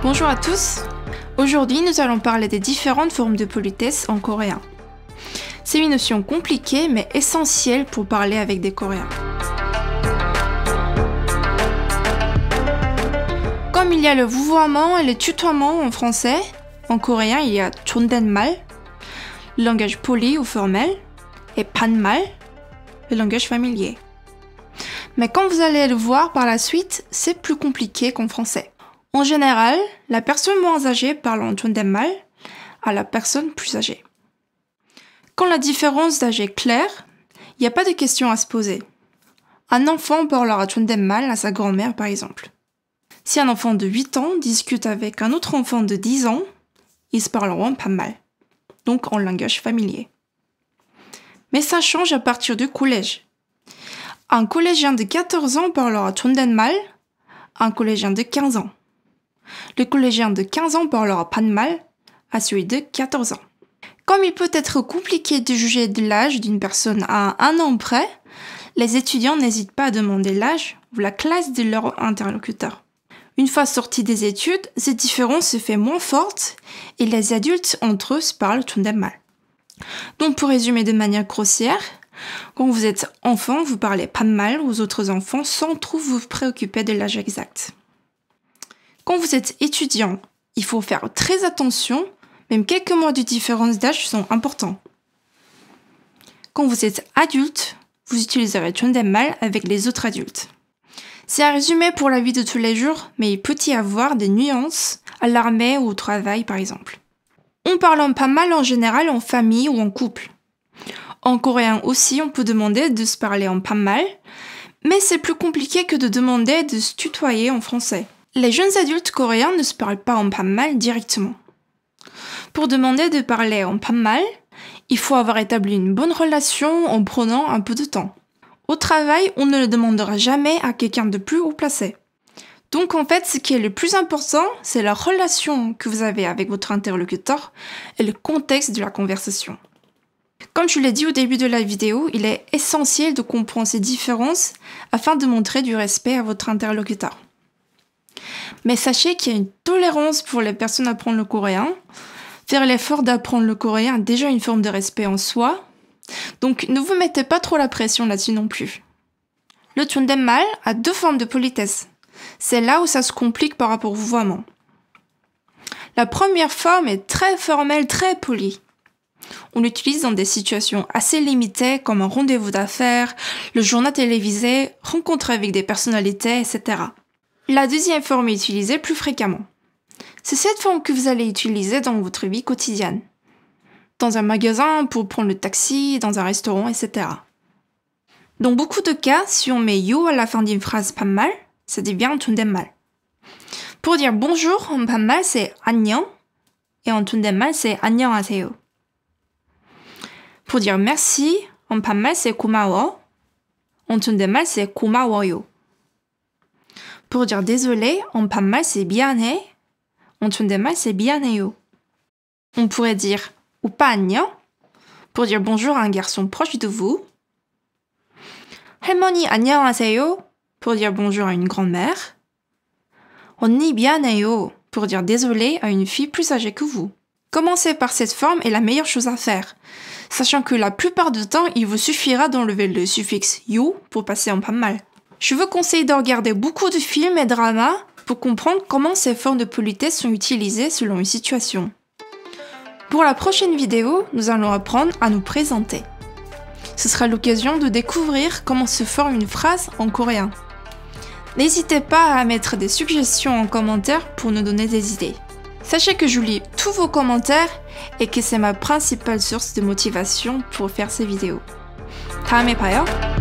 Bonjour à tous. Aujourd'hui, nous allons parler des différentes formes de politesse en coréen. C'est une notion compliquée mais essentielle pour parler avec des Coréens. Comme il y a le vouvoiement et le tutoiement en français, en coréen il y a 존댓말, le langage poli ou formel, et 반말, le langage familier. Mais comme vous allez le voir par la suite, c'est plus compliqué qu'en français. En général, la personne moins âgée parle en 존댓말 à la personne plus âgée. Quand la différence d'âge est claire, il n'y a pas de question à se poser. Un enfant parlera 존댓말 à sa grand-mère par exemple. Si un enfant de 8 ans discute avec un autre enfant de 10 ans, ils se parleront 반말, donc en langage familier. Mais ça change à partir du collège. Un collégien de 14 ans parlera 존댓말 à un collégien de 15 ans. Le collégien de 15 ans parlera 반말 à celui de 14 ans. Comme il peut être compliqué de juger de l'âge d'une personne à un an près, les étudiants n'hésitent pas à demander l'âge ou la classe de leur interlocuteur. Une fois sortis des études, cette différence se fait moins forte et les adultes entre eux se parlent 존댓말. Donc pour résumer de manière grossière, quand vous êtes enfant, vous parlez 반말 aux autres enfants sans trop vous préoccuper de l'âge exact. Quand vous êtes étudiant, il faut faire très attention, même quelques mois de différence d'âge sont importants. Quand vous êtes adulte, vous utiliserez 존댓말 avec les autres adultes. C'est un résumé pour la vie de tous les jours, mais il peut y avoir des nuances à l'armée ou au travail par exemple. On parle en 반말 en général en famille ou en couple. En coréen aussi, on peut demander de se parler en 반말, mais c'est plus compliqué que de demander de se tutoyer en français. Les jeunes adultes coréens ne se parlent pas en 반말 directement. Pour demander de parler en 반말, il faut avoir établi une bonne relation en prenant un peu de temps. Au travail, on ne le demandera jamais à quelqu'un de plus haut placé. Donc en fait, ce qui est le plus important, c'est la relation que vous avez avec votre interlocuteur et le contexte de la conversation. Comme je l'ai dit au début de la vidéo, il est essentiel de comprendre ces différences afin de montrer du respect à votre interlocuteur. Mais sachez qu'il y a une tolérance pour les personnes à apprendre le coréen. Faire l'effort d'apprendre le coréen est déjà une forme de respect en soi. Donc ne vous mettez pas trop la pression là-dessus non plus. Le 존댓말 a deux formes de politesse. C'est là où ça se complique par rapport au vouvoiement. La première forme est très formelle, très polie. On l'utilise dans des situations assez limitées comme un rendez-vous d'affaires, le journal télévisé, rencontre avec des personnalités, etc. La deuxième forme est utilisée plus fréquemment. C'est cette forme que vous allez utiliser dans votre vie quotidienne. Dans un magasin, pour prendre le taxi, dans un restaurant, etc. Dans beaucoup de cas, si on met yo à la fin d'une phrase 반말, ça devient 존댓말. Pour dire bonjour en 반말, c'est 안녕, et en 존댓말, c'est 안녕하세요. Pour dire merci, en 반말, c'est 고마워, en 존댓말, c'est 고마워요. Pour dire désolé, en 반말, c'est 미안해, en 존댓말, c'est 미안해요. On pourrait dire 오빠 안녕 pour dire bonjour à un garçon proche de vous. 할머니 안녕하세요 pour dire bonjour à une grand-mère. 언니 미안해요 pour dire désolé à une fille plus âgée que vous. Commencer par cette forme est la meilleure chose à faire, sachant que la plupart du temps, il vous suffira d'enlever le suffixe yo pour passer en 반말. Je vous conseille de regarder beaucoup de films et dramas pour comprendre comment ces formes de politesse sont utilisées selon une situation. Pour la prochaine vidéo, nous allons apprendre à nous présenter. Ce sera l'occasion de découvrir comment se forme une phrase en coréen. N'hésitez pas à mettre des suggestions en commentaire pour nous donner des idées. Sachez que je lis tous vos commentaires et que c'est ma principale source de motivation pour faire ces vidéos. 다음에 봐요.